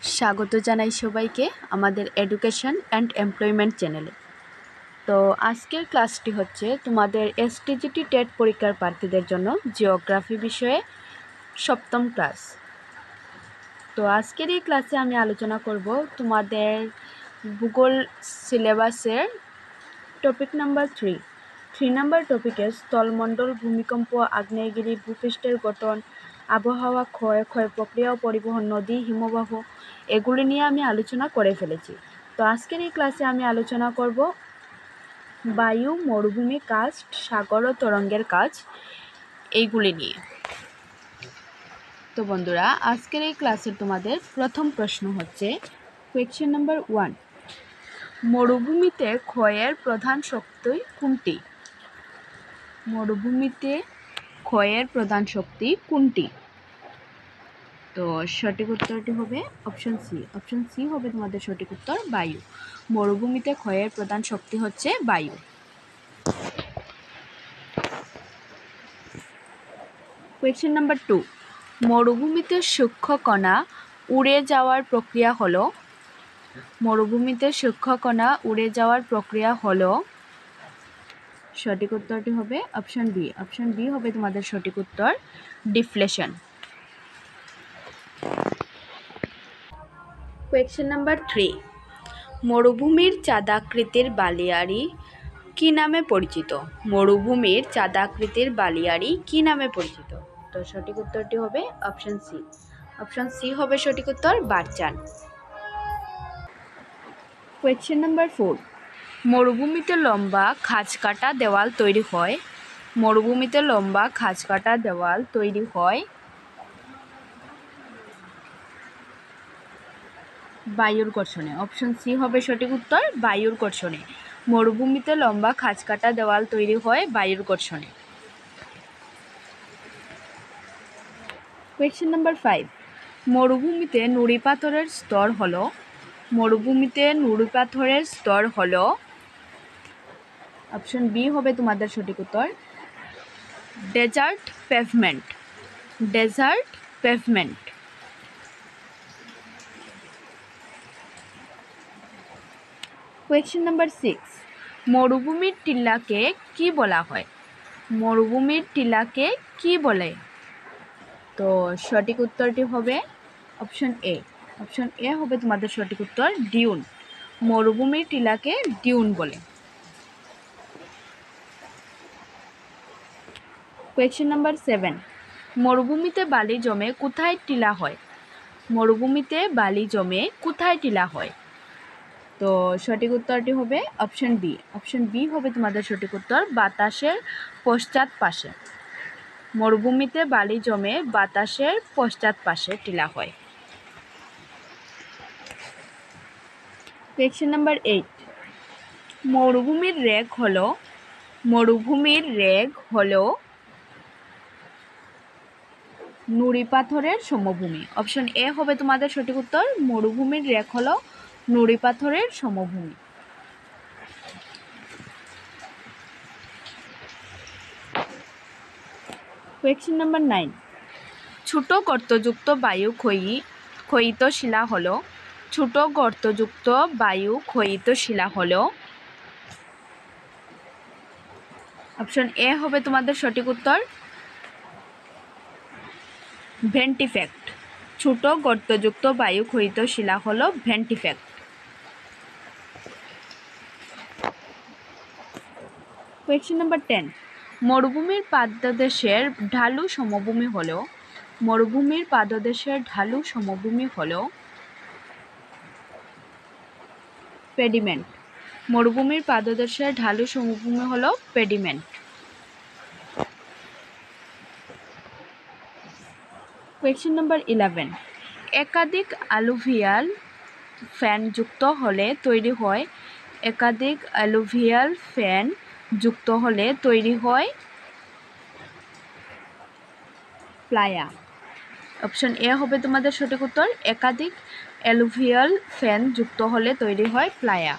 স্বাগত জানাই সবাইকে আমাদের এডুকেশন অ্যান্ড এমপ্লয়মেন্ট চ্যানেলে। তো আজকের ক্লাসটি হচ্ছে তোমাদের এসটিজিটি টেট পরীক্ষার প্রার্থীদের জন্য জিওগ্রাফি বিষয়ে সপ্তম ক্লাস। তো আজকের এই ক্লাসে আমি আলোচনা করব তোমাদের ভূগোল সিলেবাসের টপিক নাম্বার 3 নাম্বার টপিকে স্থলমণ্ডল, ভূমিকম্প, আগ্নেয়গিরি, ভূপৃষ্ঠের গঠন, আবহাওয়া, ক্ষয় প্রক্রিয়া ও পরিবহন, নদী, হিমবাহ এগুলি নিয়ে আমি আলোচনা করে ফেলেছি। তো আজকের এই ক্লাসে আমি আলোচনা করব বায়ু, মরুভূমি, কাস্ট, সাগর ও তরঙ্গের কাজ এইগুলি নিয়ে। তো বন্ধুরা, আজকের এই ক্লাসের তোমাদের প্রথম প্রশ্ন হচ্ছে কোয়েশ্চেন নাম্বার 1, মরুভূমিতে ক্ষয়ের প্রধান শক্তি কোনটি? মরুভূমিতে ক্ষয়ের প্রধান শক্তি কোনটি? তো সঠিক উত্তরটি হবে অপশন সি। অপশন সি হবে তোমাদের সঠিক উত্তর, বায়ু। মরুভূমিতে ক্ষয়ের প্রধান শক্তি হচ্ছে বায়ু। কোয়েশ্চেন নাম্বার 2, মরুভূমিতে সূক্ষ্ম কণা উড়ে যাওয়ার প্রক্রিয়া হলো? মরুভূমিতে সূক্ষ্ম কণা উড়ে যাওয়ার প্রক্রিয়া হলো? সঠিক উত্তরটি হবে অপশন বি। অপশন বি হবে তোমাদের সঠিক উত্তর, ডিফ্লেশন। কোয়েশ্চেন নাম্বার 3, মরুভূমির চাঁদাকৃতির বালিয়াড়ি কি নামে পরিচিত? মরুভূমির চাঁদাকৃতির বালিয়াড়ি কি নামে পরিচিত? তো সঠিক উত্তরটি হবে অপশন সি। অপশন সি হবে সঠিক উত্তর, বারচান। কোয়েশ্চেন নাম্বার 4, মরুভূমিতে লম্বা খাঁজকাটা দেওয়াল তৈরি হয়? মরুভূমিতে লম্বা খাঁজকাটা দেওয়াল তৈরি হয় বায়ুর ঘর্ষণে। অপশন সি হবে সঠিক উত্তর, বায়ুর ঘর্ষণে। মরুভূমিতে লম্বা খাঁজকাটা দেওয়াল তৈরি হয় বায়ুর ঘর্ষণে। কোয়েশ্চেন নাম্বার 5, মরুভূমিতে নুড়ি পাথরের স্তর হলো? মরুভূমিতে নুড়ি পাথরের স্তর হলো? অপশন বি হবে তোমাদের সঠিক উত্তর, desert pavement. Desert pavement. Question number 6, মরুভূমির টিলাকে কি বলা হয়? মরুভূমির টিলাকে কি বলে? তো সঠিক উত্তরটি হবে অপশন এ। অপশন এ হবে তোমাদের সঠিক উত্তর, ডিউন। মরুভূমির টিলাকে ডিউন বলে। কোয়েশ্চেন নাম্বার 7, মরুভূমিতে বালি জমে কোথায় টিলা হয়? মরুভূমিতে বালি জমে কোথায় টিলা হয়? তো সঠিক উত্তরটি হবে অপশন বি। অপশন বি হবে তোমাদের সঠিক উত্তর, বাতাসের পশ্চাৎ পাশে। মরুভূমিতে বালি জমে বাতাসের পশ্চাৎ পাশে টিলা হয়। কোয়েশ্চেন নাম্বার 8, মরুভূমির রেগ হলো? মরুভূমির রেগ হলো নুড়ি পাথরের সমভূমি। অপশন এ হবে তোমাদের সঠিক উত্তর, মরুভূমির রেগ হলো নুড়ি পাথরের সমভূমি। কোয়েশ্চেন নাম্বার 9, ছোট গর্তযুক্ত বায়ু ক্ষয়িত শিলা হলো? ছোট গর্তযুক্ত বায়ু ক্ষয়িত শিলা হলো? অপশন এ হবে তোমাদের সঠিক উত্তর, ভেন্টিফ্যাক্ট। ছোট গর্তযুক্ত বায়ু ক্ষয়িত শিলা হলো ভেন্টিফ্যাক্ট। কোয়েশ্চেন নাম্বার 10, মরুভূমির পাদদেশের ঢালু সমভূমি হলো? মরুভূমির পাদদেশের ঢালু সমভূমি হলো পেডিমেন্ট। মরুভূমির পাদদেশের ঢালু সমভূমি হলো পেডিমেন্ট। কোয়েশ্চেন নাম্বার 11, একাধিক অ্যালুভিয়াল ফ্যান যুক্ত হলে তৈরি হয়? একাধিক অ্যালুভিয়াল ফ্যান যুক্ত হলে তৈরি হয় প্লায়া। অপশন এ হবে তোমাদের সঠিক উত্তর, একাধিক অ্যালুভিয়াল ফ্যান যুক্ত হলে তৈরি হয় প্লায়া।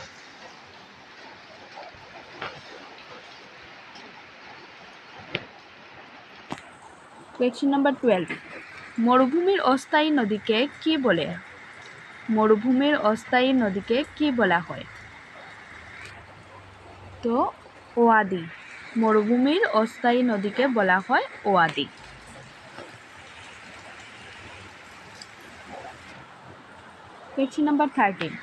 কোয়েশ্চেন নাম্বার 12, মরুভূমির অস্থায়ী নদীকে কি বলে? মরুভূমির অস্থায়ী নদীকে কি বলা হয়? তো ওয়াদি। মরুভূমির অস্থায়ী নদীকে বলা হয় ওয়াদি। Question number 13।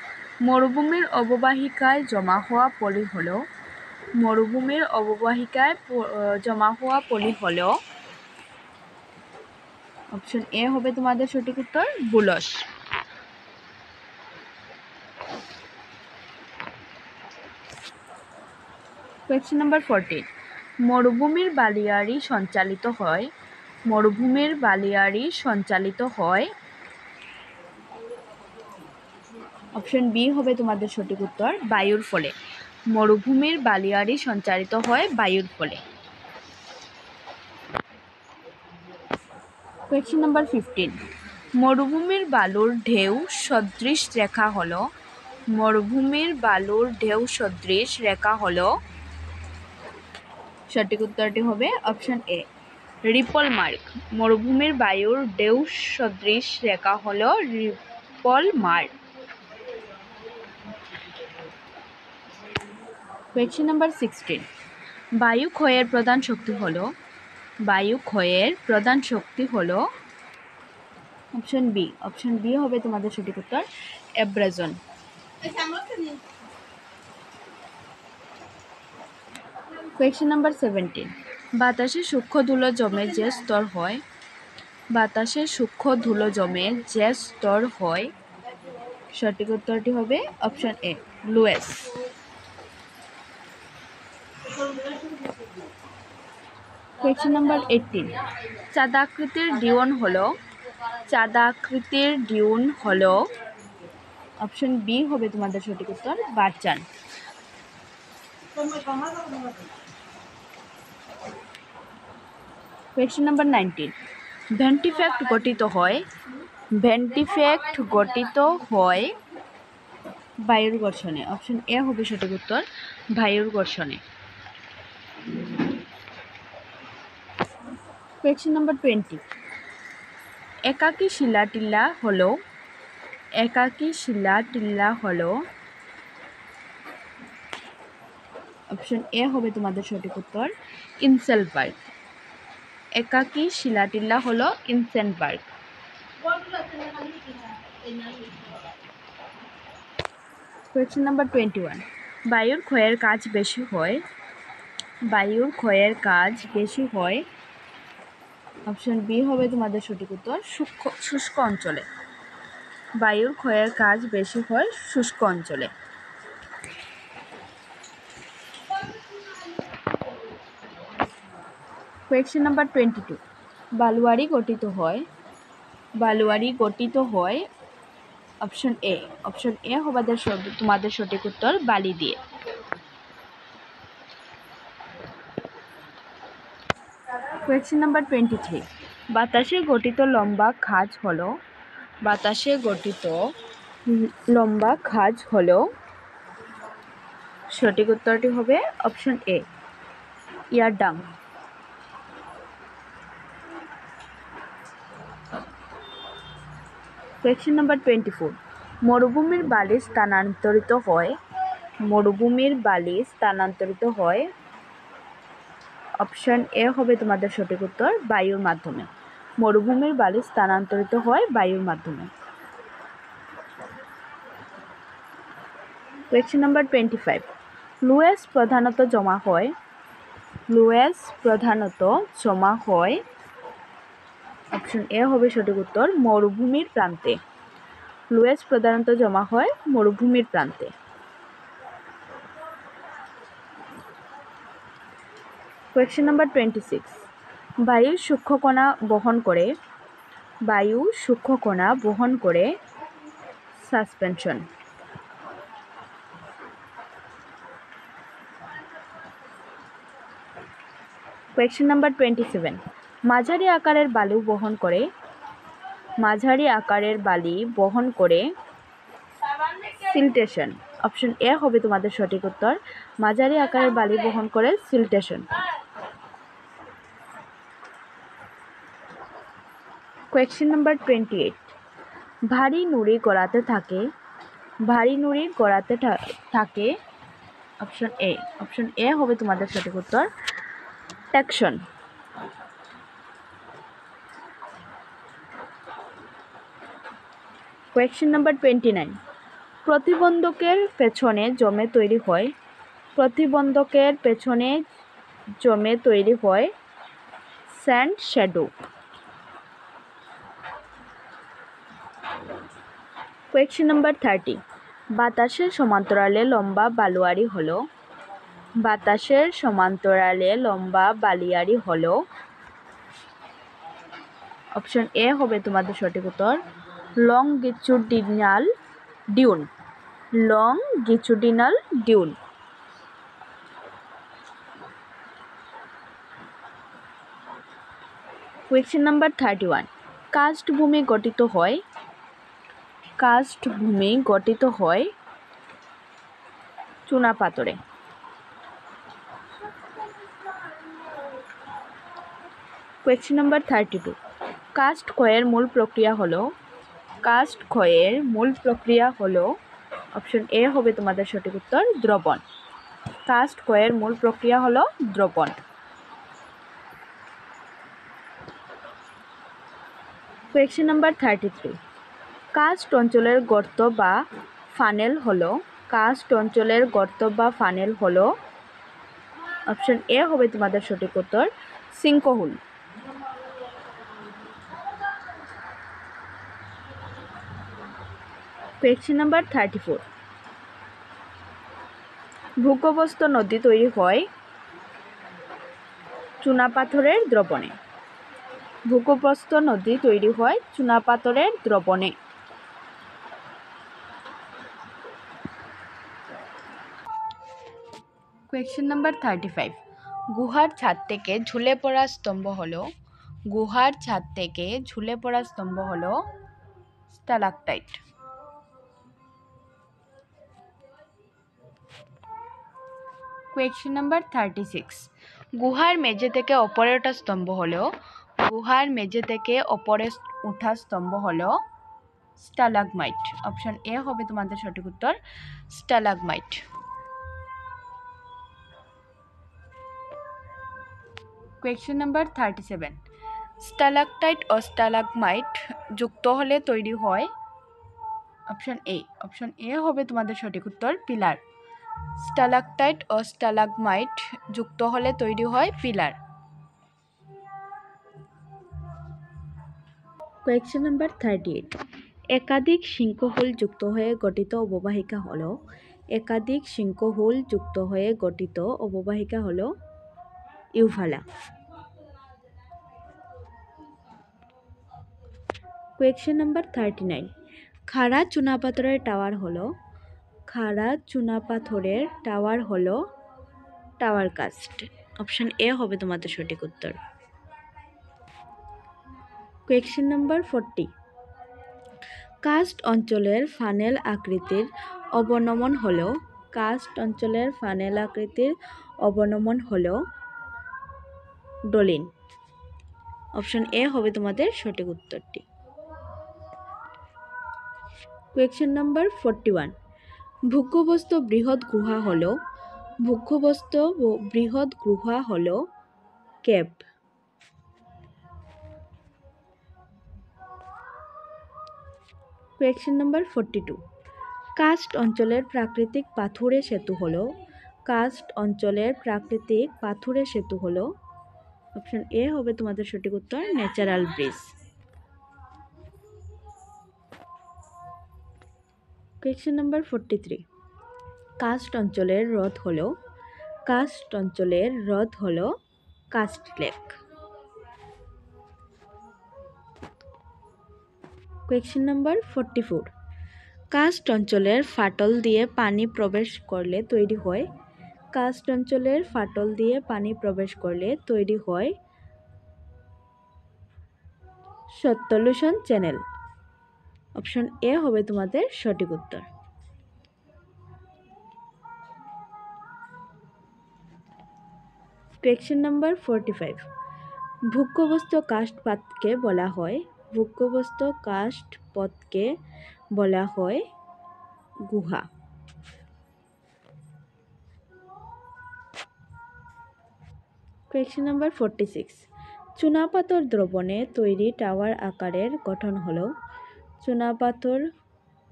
মরুভূমির অববাহিকায় জমা হওয়া পলি হলো মরুভূমির অববাহিকায় জমা হওয়া পলি হলো অপশন এ হবে তোমাদের সঠিক উত্তর বুলস। Question number 14। মরুভূমির বালিয়াড়ি সঞ্চালিত হয় মরুভূমির বালিয়াড়ি সঞ্চালিত হয় অপশন বি হবে তোমাদের সঠিক উত্তর বায়ুর ফলে। মরুভূমির বালিয়াড়ি সঞ্চালিত হয় বায়ুর ফলে। Question number 15। মরুভূমির বালুর ঢেউ সদৃশ রেখা হলো মরুভূমির বালুর ঢেউ সদৃশ রেখা হলো সঠিক উত্তরটি হবে অপশন এ রিপল মার্ক। মরুভূমির বায়ুর ঢেউ সদৃশ রেখা হলো রিপল মার্ক। Question number 16। বায়ু ক্ষয়ের প্রধান শক্তি হলো অপশন বি হবে তোমাদের সঠিক উত্তর অ্যাব্রাজন। Question number 17। বাতাসে সূক্ষ্ম ধুলো জমে যে স্তর হয় সঠিক উত্তরটি হবে option A loess. Question number 18। চাঁদাকৃতির ডিউন হলো অপশন বি হবে তোমাদের সঠিক উত্তর বারচান। Question number 19। ভেন্টিফ্যাক্ট গঠিত হয় বায়ুর ঘর্ষণে অপশন এ হবে সঠিক উত্তর বায়ুর ঘর্ষণে। Question number 20। একাকী শিলাটিল্লা হলো অপশন এ হবে তোমাদের সঠিক উত্তর ইনসেলবার্গ। একাকী শিলাটিল্লা হলো ইনসেনবার্গ। Question number 21। বায়ুর ক্ষয়ের কাজ বেশি হয় অপশন বি হবে তোমাদের সঠিক উত্তর শুষ্ক অঞ্চলে। বায়ুর ক্ষয়ের কাজ বেশি হয় শুষ্ক অঞ্চলে। Question number 22। বালুয়ারি গঠিত হয় অপশন এ হবে তোমাদের সঠিক উত্তর বালি দিয়ে। Question number 23। বাতাসে গঠিত লম্বা খাঁজ হলো সঠিক উত্তরটি হবে option A yardang. Question number 24। মরুভূমির বালি স্থানান্তরিত হয় অপশন এ হবে তোমাদের সঠিক উত্তর বায়ুর মাধ্যমে। মরুভূমির বালি স্থানান্তরিত হয় বায়ুর মাধ্যমে। Question number 25। লুয়েস প্রধানত জমা হয় অপশন এ হবে সঠিক উত্তর মরুভূমির প্রান্তে। লুয়েস প্রধানত জমা হয় মরুভূমির প্রান্তে। Question number 26। বায়ু সূক্ষ্ম কণা বহন করে সাসপেনশন। Question number 27। মাঝারি আকারের বালি বহন করে সিলটেশন অপশন এ হবে তোমাদের সঠিক উত্তর মাঝারি আকারের বালি বহন করে সিলটেশন। Question number 28। ভারী নুড়ি গড়াতে থাকে, ভারী নুড়ি গড়াতে থাকে। অপশন এ হবে তোমাদের সঠিক উত্তর, টেকসন। কোয়েশ্চেন নাম্বার 29, প্রতিবন্ধকের পেছনে জমে তৈরি হয়, প্রতিবন্ধকের পেছনে জমে তৈরি হয় স্যান্ড শ্যাডো। কোয়েশ্চেন নাম্বার 30, বাতাসের সমান্তরালে লম্বা বালুয়ারি হলো, বাতাসের সমান্তরালে লম্বা বালিয়াড়ি হলো। অপশন এ হবে তোমাদের সঠিক উত্তর, longitudinal dune, longitudinal dune. Question number 31, karst ভূমি গঠিত হয়, কার্স্ট ভূমি গঠিত হয় চুনাপাথরে। কোয়েশ্চেন নাম্বার 32, কার্স্ট ক্ষয়ের মূল প্রক্রিয়া হলো, কার্স্ট ক্ষয়ের মূল প্রক্রিয়া হলো। অপশন এ হবে তোমাদের সঠিক উত্তর, দ্রবণ। কার্স্ট ক্ষয়ের মূল প্রক্রিয়া হলো দ্রবণ। কোয়েশ্চেন নাম্বার 33, কার্স্ট অঞ্চলের গর্ত বা ফানেল হলো, কার্স্ট অঞ্চলের গর্ত বা ফানেল হলো। অপশন এ হবে তোমাদের সঠিক উত্তর, সিঙ্কহোল। কোয়েশ্চেন নাম্বার 34, ভূগর্ভস্থ নদী তৈরি হয় চুনাপাথরের দ্রবণে, ভূগর্ভস্থ নদী তৈরি হয় চুনাপাথরের দ্রবণে। কোয়েশ্চেন নাম্বার 35, গুহার ছাদ থেকে ঝুলে পড়া স্তম্ভ হলো, গুহার ছাদ থেকে ঝুলে পড়া স্তম্ভ হলো স্টালাকটাইট। কোয়েশ্চেন নাম্বার 36, গুহার মেঝে থেকে ওপরে ওঠা স্তম্ভ হলো, গুহার মেঝে থেকে ওপরে ওঠা স্তম্ভ হলো স্টালাগমাইট। অপশন এ হবে তোমাদের সঠিক উত্তর, স্টালাগমাইট। কোয়েশ্চেন নাম্বার 37, স্টালাকটাইট ও স্টালাগমাইট যুক্ত হলে তৈরি হয়। অপশন এ হবে তোমাদের সঠিক উত্তর, পিলার। স্টালাকটাইট ও স্টালাগমাইট যুক্ত হলে তৈরি হয় পিলার। কোয়েশ্চেন নাম্বার 38, একাধিক সিঙ্কহোল যুক্ত হয়ে গঠিত অববাহিকা হলো, একাধিক সিঙ্কহোল যুক্ত হয়ে গঠিত অববাহিকা হলো ইউভালা। কোয়েশ্চেন নাম্বার 39, খাড়া চুনাপাথরের টাওয়ার হলো, খাড়া চুনাপাথরের টাওয়ার হলো টাওয়ার কাস্ট। অপশন এ হবে তোমাদের সঠিক উত্তর। কোয়েশ্চেন নাম্বার 40, কার্স্ট অঞ্চলের ফানেল আকৃতির অবনমন হলো, কার্স্ট অঞ্চলের ফানেল আকৃতির অবনমন হলো ডোলিন। অপশন এ হবে তোমাদের সঠিক উত্তরটি। কোয়েশ্চেন নাম্বার 41, ভূগর্ভস্থ বৃহৎ গুহা হলো, ভূগর্ভস্থ বৃহৎ গুহা হলো কেভ। কোয়েশ্চেন নাম্বার 42, কার্স্ট অঞ্চলের প্রাকৃতিক পাথুরে সেতু হলো, কার্স্ট অঞ্চলের প্রাকৃতিক পাথুরে সেতু হলো। অপশন এ হবে তোমাদের সঠিক উত্তর, natural bridge. Question number 43, karst অঞ্চলের হ্রদ হলো, কার্স্ট অঞ্চলের হ্রদ হলো karst lake. Question number 44, karst অঞ্চলের ফাটল দিয়ে পানি প্রবেশ করলে তৈরি হয়, কার্স্ট অঞ্চলের ফাটল দিয়ে পানি প্রবেশ করলে তৈরি হয় সত্যলুশন চ্যানেল। অপশন এ হবে তোমাদের সঠিক উত্তর। কোয়েশ্চেন নাম্বার 45, ভূগর্ভস্থ কাস্ট পাথকে বলা হয়, ভূগর্ভস্থ কাস্ট পথকে বলা হয় গুহা। Question number 46। চুনাপাথর দ্রবণে তৈরি টাওয়ার আকারের গঠন হলো। চুনাপাথর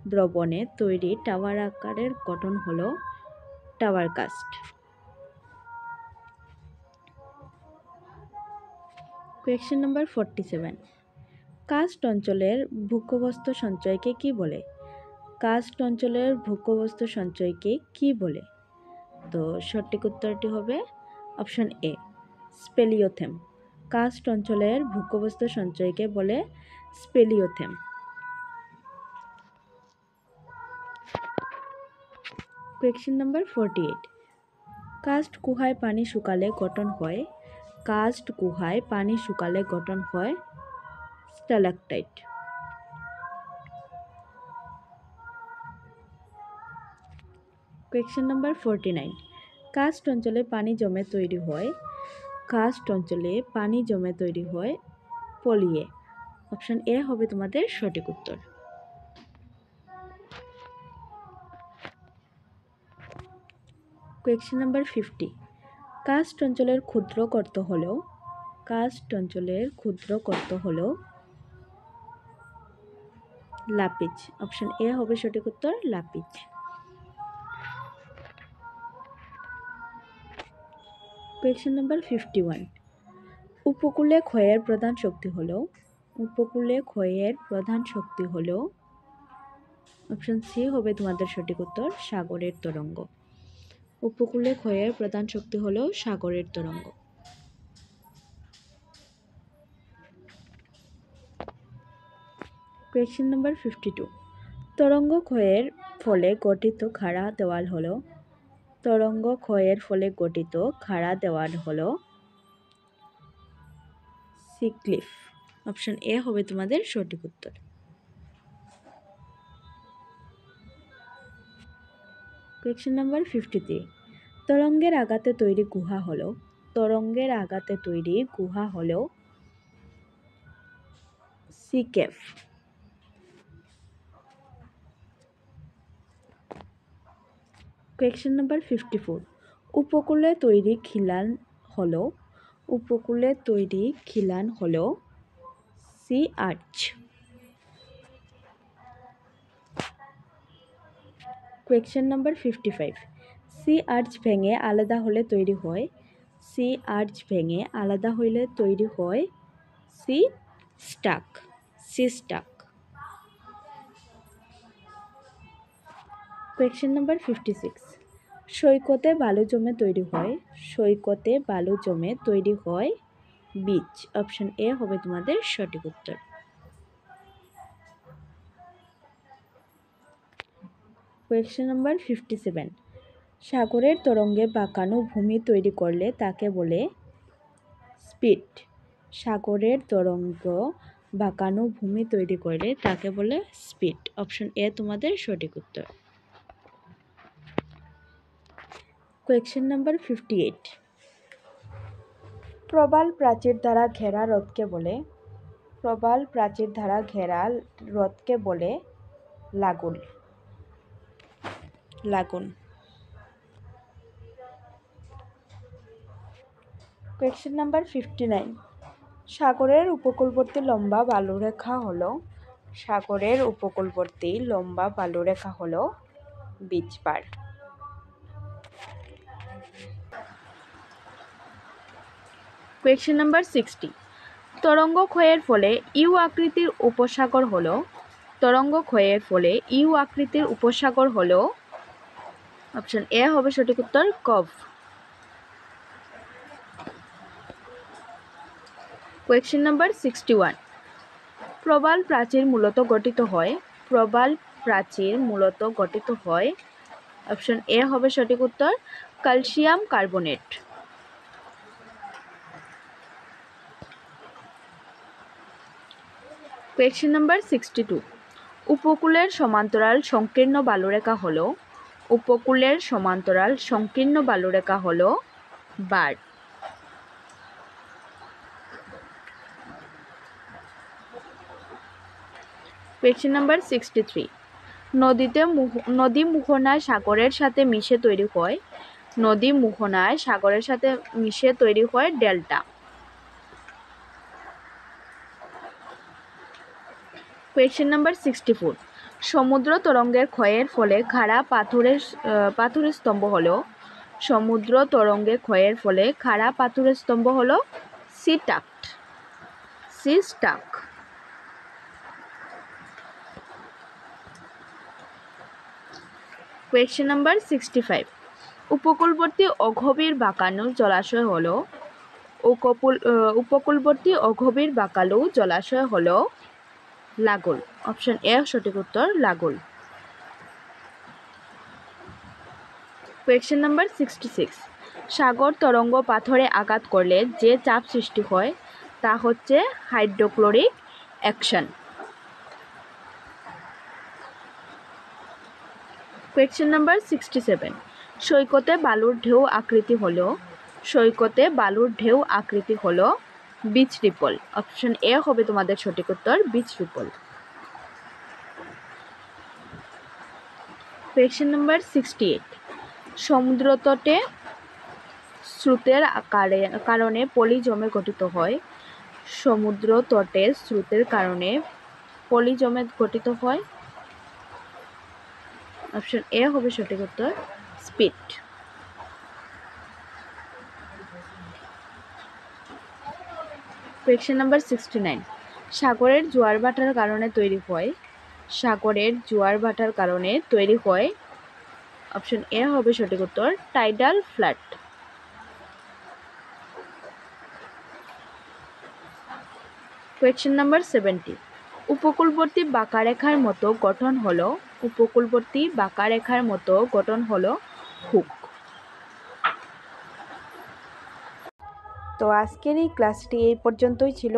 দ্রবণে তৈরি টাওয়ার আকারের গঠন হলো tower karst. Question number 47। Karst অঞ্চলের ভূগর্ভস্থ সঞ্চয়কে কি বলে? কার্স্ট অঞ্চলের ভূগর্ভস্থ সঞ্চয়কে কি বলে? তো সঠিক উত্তরটি হবে অপশন এ, স্পেলিওথেম। কার্স্ট অঞ্চলের ভূগর্ভস্থ সঞ্চয়কে বলে স্পেলিওথেম। Question number 48। কার্স্ট গুহায় পানি শুকালে গঠন হয়। কার্স্ট গুহায় পানি শুকালে গঠন হয় স্ট্যালাকটাইট। Question number 49। কার্স্ট অঞ্চলে পানি জমে তৈরি হয়। কার্স্ট অঞ্চলে পানি জমে তৈরি হয় পলিয়ে। অপশন এ হবে তোমাদের সঠিক উত্তর। Question number 50। কার্স্ট অঞ্চলের ক্ষুদ্র গর্ত হলো। কার্স্ট অঞ্চলের ক্ষুদ্র গর্ত হলো লাপিজ। অপশন এ হবে সঠিক উত্তর, লাপিজ। Question number 51। উপকূলে ক্ষয়ের প্রধান শক্তি হলো। উপকূলে ক্ষয়ের প্রধান শক্তি হলো, অপশন সি হবে তোমাদের সঠিক উত্তর, সাগরের তরঙ্গ। উপকূলে ক্ষয়ের প্রধান শক্তি হলো সাগরের তরঙ্গ। Question number 52। তরঙ্গ ক্ষয়ের ফলে গঠিত খাড়া দেওয়াল হলো। তরঙ্গ ক্ষয়ের ফলে গঠিত খাড়া দেওয়াল হলো সিক্লিফ। অপশন এ হবে তোমাদের সঠিক উত্তর। Question number 53। তরঙ্গের আঘাতে তৈরি গুহা হলো। তরঙ্গের আঘাতে তৈরি গুহা হলো সি কেভ। Question number 54। উপকূলে তৈরি খিলান হলো। উপকূলে তৈরি খিলান হলো sea arch. Question number 55। Sea arch ভেঙে আলাদা হলে তৈরি হয়। সি আর্চ ভেঙে আলাদা হইলে তৈরি হয় sea stack. Sea stack. Question number 56। সৈকতে বালু জমে তৈরি হয়। সৈকতে বালু জমে তৈরি হয় বিচ। অপশন এ হবে তোমাদের সঠিক উত্তর। Question number 57। সাগরের তরঙ্গে বাঁকানো ভূমি তৈরি করলে তাকে বলে স্পিড। সাগরের তরঙ্গ বাঁকানো ভূমি তৈরি করলে তাকে বলে স্পিড। অপশন এ তোমাদের সঠিক উত্তর। Question number 58। প্রবাল প্রাচীর দ্বারা ঘেরা হ্রদকে বলে। প্রবাল প্রাচীর দ্বারা ঘেরা হ্রদকে বলে লাগুন। লাগুন। Question number 59। সাগরের উপকূলবর্তী লম্বা বালুরেখা হলো। সাগরের উপকূলবর্তী লম্বা বালুরেখা হলো বিচ বার। Question number 60। তরঙ্গ ক্ষয়ের ফলে ইউ আকৃতির উপসাগর হলো। তরঙ্গ ক্ষয়ের ফলে ইউ আকৃতির উপসাগর হলো, অপশন এ হবে সঠিক উত্তর, কভ। Question number 61। প্রবাল প্রাচীর মূলত গঠিত হয়। প্রবাল প্রাচীর মূলত গঠিত হয়, অপশন এ হবে সঠিক উত্তর, ক্যালসিয়াম কার্বনেট। Question number 62। উপকূলের সমান্তরাল সংকীর্ণ বালুরেখা হলো। উপকূলের সমান্তরাল সংকীর্ণ বালুরেখা হলো বার। কোয়েশ্চেন নাম্বার 63, নদী মোহনায় সাগরের সাথে মিশে তৈরি হয়, নদী মোহনায় সাগরের সাথে মিশে তৈরি হয় ডেল্টা। কোয়েশ্চেন নাম্বার 64, সমুদ্র তরঙ্গের ক্ষয়ের ফলে খাড়া পাথরের স্তম্ভ হলো, সমুদ্র তরঙ্গে ক্ষয়ের ফলে খাড়া পাথরের স্তম্ভ হলো সি স্টাক। কোয়েশ্চেন নাম্বার 65, উপকূলবর্তী অগভীর বাঁকানো জলাশয় হলো, উপকূলবর্তী অগভীর বাঁকানো জলাশয় হলো লাঙ্গল। অপশন এ সঠিক উত্তর, লাঙ্গল। কোয়েশ্চেন নাম্বার 66, সাগর তরঙ্গ পাথরে আঘাত করলে যে চাপ সৃষ্টি হয় তা হচ্ছে হাইড্রোক্লোরিক অ্যাকশন। কোয়েশ্চেন নাম্বার 67, সৈকতে বালুর ঢেউ আকৃতি হলো বিচ রিপল। অপশন এ হবে তোমাদের সঠিক উত্তর, বিচ রিপল। কোয়েশ্চেন নাম্বার 68, সমুদ্রতটে স্রোতের কারণে পলি জমে গঠিত হয়, সমুদ্রতটে স্রোতের কারণে পলি জমে গঠিত হয়। অপশন এ হবে সঠিক উত্তর, স্পিট। কোয়েশ্চেন নাম্বার 69, সাগরের জোয়ার ভাটার কারণে তৈরি হয়। অপশন এ হবে সঠিক উত্তর, টাইডাল ফ্ল্যাট। কোয়েশ্চেন নাম্বার 70, উপকূলবর্তী বাঁকারেখার মতো গঠন হলো হুক। তো আজকের এই ক্লাসটি এই পর্যন্তই ছিল।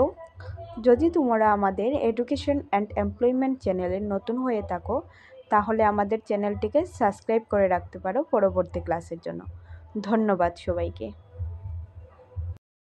যদি তোমরা আমাদের এডুকেশন অ্যান্ড এমপ্লয়মেন্ট চ্যানেলে নতুন হয়ে থাকো তাহলে আমাদের চ্যানেলটিকে সাবস্ক্রাইব করে রাখতে পারো পরবর্তী ক্লাসের জন্য। ধন্যবাদ সবাইকে।